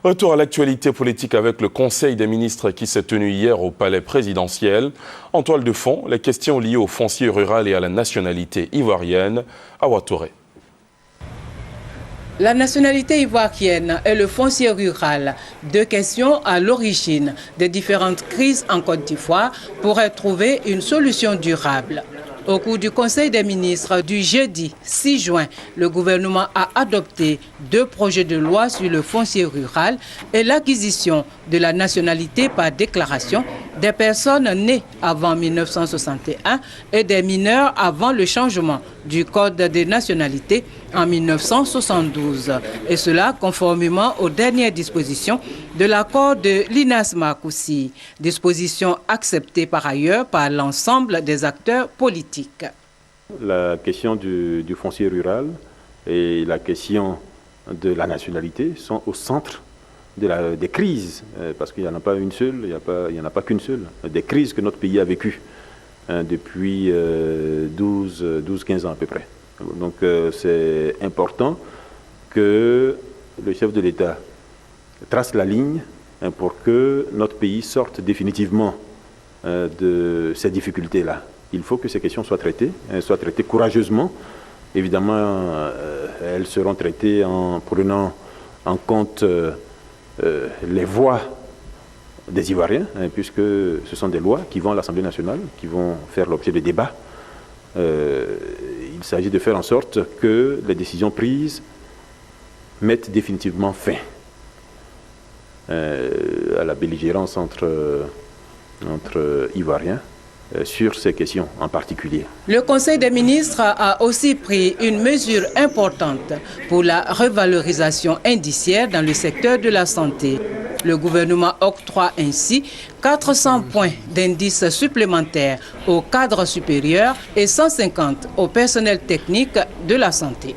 Retour à l'actualité politique avec le Conseil des ministres qui s'est tenu hier au palais présidentiel. En toile de fond, les questions liées au foncier rural et à la nationalité ivoirienne. Awa Touré. La nationalité ivoirienne et le foncier rural, deux questions à l'origine des différentes crises en Côte d'Ivoire, pourraient trouver une solution durable. Au cours du Conseil des ministres du jeudi 6 juin, le gouvernement a adopté deux projets de loi sur le foncier rural et l'acquisition de la nationalité par déclaration des personnes nées avant 1961 et des mineurs avant le changement du Code des nationalités en 1972. Et cela conformément aux dernières dispositions de l'accord de l'INAS-Marcoussis, dispositions acceptées par ailleurs par l'ensemble des acteurs politiques. La question du foncier rural et la question de la nationalité sont au centre des crises, parce qu'il n'y en a pas une seule, il n'y en a pas qu'une seule, des crises que notre pays a vécues depuis 12-15 ans à peu près. Donc c'est important que le chef de l'État trace la ligne pour que notre pays sorte définitivement de ces difficultés-là. Il faut que ces questions soient traitées courageusement. Évidemment, elles seront traitées en prenant en compte les voix des Ivoiriens, puisque ce sont des lois qui vont à l'Assemblée nationale, qui vont faire l'objet de débats. Il s'agit de faire en sorte que les décisions prises mettent définitivement fin à la belligérance entre Ivoiriens sur ces questions en particulier. Le Conseil des ministres a aussi pris une mesure importante pour la revalorisation indiciaire dans le secteur de la santé. Le gouvernement octroie ainsi 400 points d'indice supplémentaires aux cadres supérieurs et 150 au personnel technique de la santé.